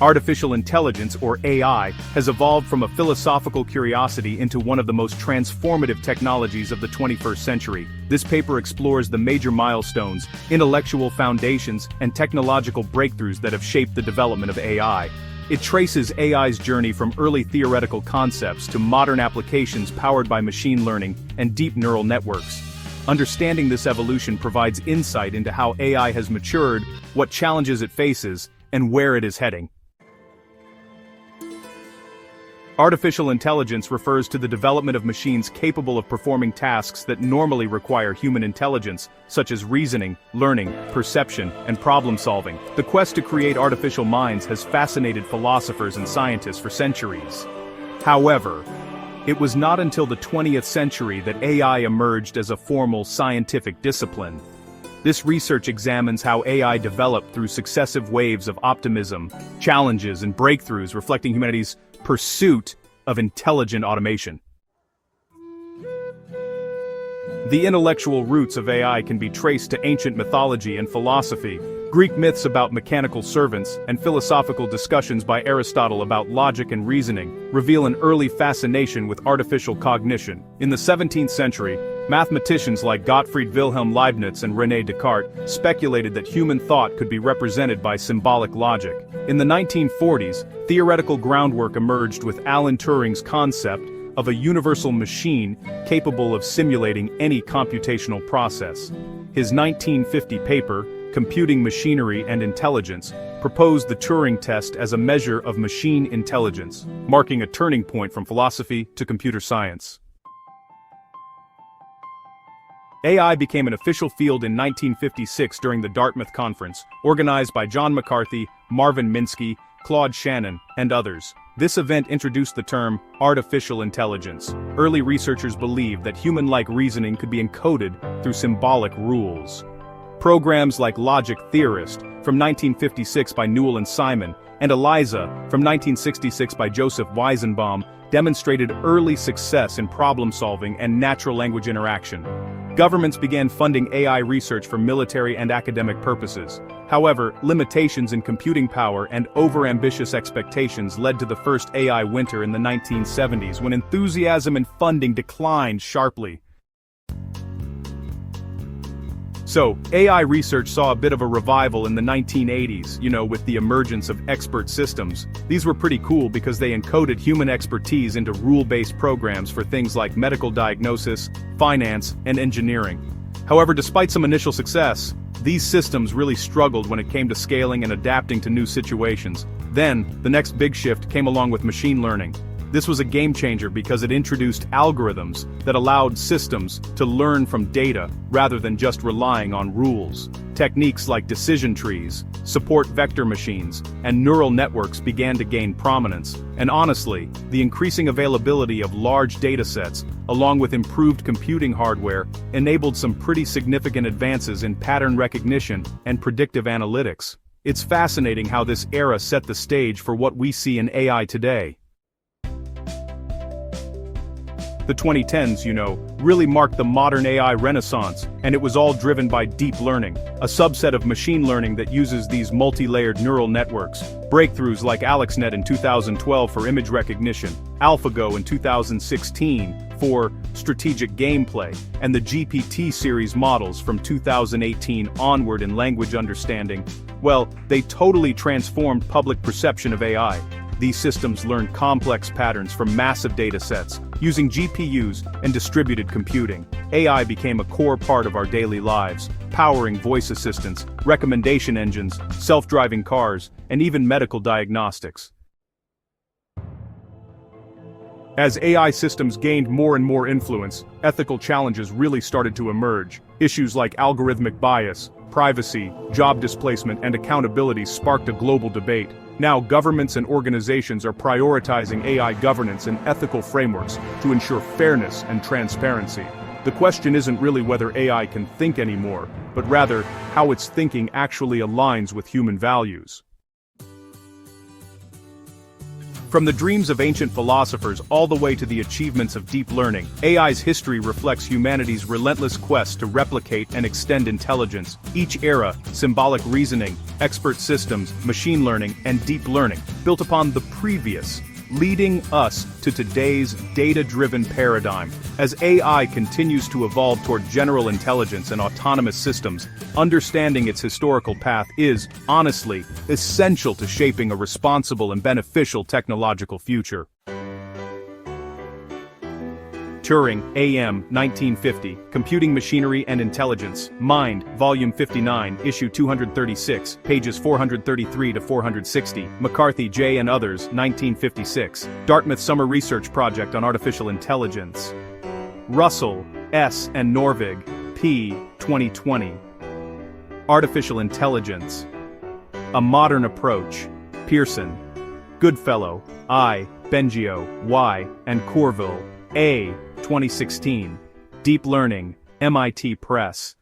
Artificial intelligence, or AI, has evolved from a philosophical curiosity into one of the most transformative technologies of the 21st century. This paper explores the major milestones, intellectual foundations, and technological breakthroughs that have shaped the development of AI. It traces AI's journey from early theoretical concepts to modern applications powered by machine learning and deep neural networks. Understanding this evolution provides insight into how AI has matured, what challenges it faces, and where it is heading. Artificial intelligence refers to the development of machines capable of performing tasks that normally require human intelligence, such as reasoning, learning, perception, and problem-solving. The quest to create artificial minds has fascinated philosophers and scientists for centuries. However, it was not until the 20th century that AI emerged as a formal scientific discipline. This research examines how AI developed through successive waves of optimism, challenges, and breakthroughs, reflecting humanity's pursuit of intelligent automation. The intellectual roots of AI can be traced to ancient mythology and philosophy. Greek myths about mechanical servants and philosophical discussions by Aristotle about logic and reasoning reveal an early fascination with artificial cognition. In the 17th century, mathematicians like Gottfried Wilhelm Leibniz and René Descartes speculated that human thought could be represented by symbolic logic. In the 1940s, theoretical groundwork emerged with Alan Turing's concept of a universal machine capable of simulating any computational process. His 1950 paper, Computing Machinery and Intelligence, proposed the Turing test as a measure of machine intelligence, marking a turning point from philosophy to computer science. AI became an official field in 1956 during the Dartmouth Conference, organized by John McCarthy, Marvin Minsky, Claude Shannon, and others. This event introduced the term artificial intelligence. Early researchers believed that human-like reasoning could be encoded through symbolic rules. Programs like Logic Theorist, from 1956 by Newell and Simon, and ELIZA, from 1966 by Joseph Weizenbaum, demonstrated early success in problem-solving and natural language interaction. Governments began funding AI research for military and academic purposes. However, limitations in computing power and overambitious expectations led to the first AI winter in the 1970s, when enthusiasm and funding declined sharply. So, AI research saw a bit of a revival in the 1980s, with the emergence of expert systems. These were pretty cool because they encoded human expertise into rule-based programs for things like medical diagnosis, finance, and engineering. However, despite some initial success, these systems really struggled when it came to scaling and adapting to new situations. Then, the next big shift came along with machine learning. This was a game changer because it introduced algorithms that allowed systems to learn from data rather than just relying on rules. Techniques like decision trees, support vector machines, and neural networks began to gain prominence. And honestly, the increasing availability of large datasets, along with improved computing hardware, enabled some pretty significant advances in pattern recognition and predictive analytics. It's fascinating how this era set the stage for what we see in AI today. The 2010s, really marked the modern AI renaissance, and it was all driven by deep learning, a subset of machine learning that uses these multi-layered neural networks. Breakthroughs like AlexNet in 2012 for image recognition, AlphaGo in 2016 for strategic gameplay, and the GPT series models from 2018 onward in language understanding, well, they totally transformed public perception of AI. These systems learned complex patterns from massive data sets. Using GPUs and distributed computing, AI became a core part of our daily lives, powering voice assistants, recommendation engines, self-driving cars, and even medical diagnostics. As AI systems gained more and more influence, ethical challenges really started to emerge. Issues like algorithmic bias, privacy, job displacement, and accountability sparked a global debate. Now, governments and organizations are prioritizing AI governance and ethical frameworks to ensure fairness and transparency. The question isn't really whether AI can think anymore, but rather how its thinking actually aligns with human values. From the dreams of ancient philosophers all the way to the achievements of deep learning, AI's history reflects humanity's relentless quest to replicate and extend intelligence. Each era, symbolic reasoning, expert systems, machine learning, and deep learning, built upon the previous, leading us to today's data-driven paradigm. As AI continues to evolve toward general intelligence and autonomous systems, understanding its historical path is, honestly, essential to shaping a responsible and beneficial technological future. Turing, A.M., 1950, Computing Machinery and Intelligence, Mind, Volume 59, Issue 236, pages 433 to 460, McCarthy, J. and others, 1956, Dartmouth Summer Research Project on Artificial Intelligence. Russell, S. and Norvig, P. 2020. Artificial Intelligence. A Modern Approach. Pearson. Goodfellow, I. Bengio, Y. and Corville, A. 2016. Deep Learning, MIT Press.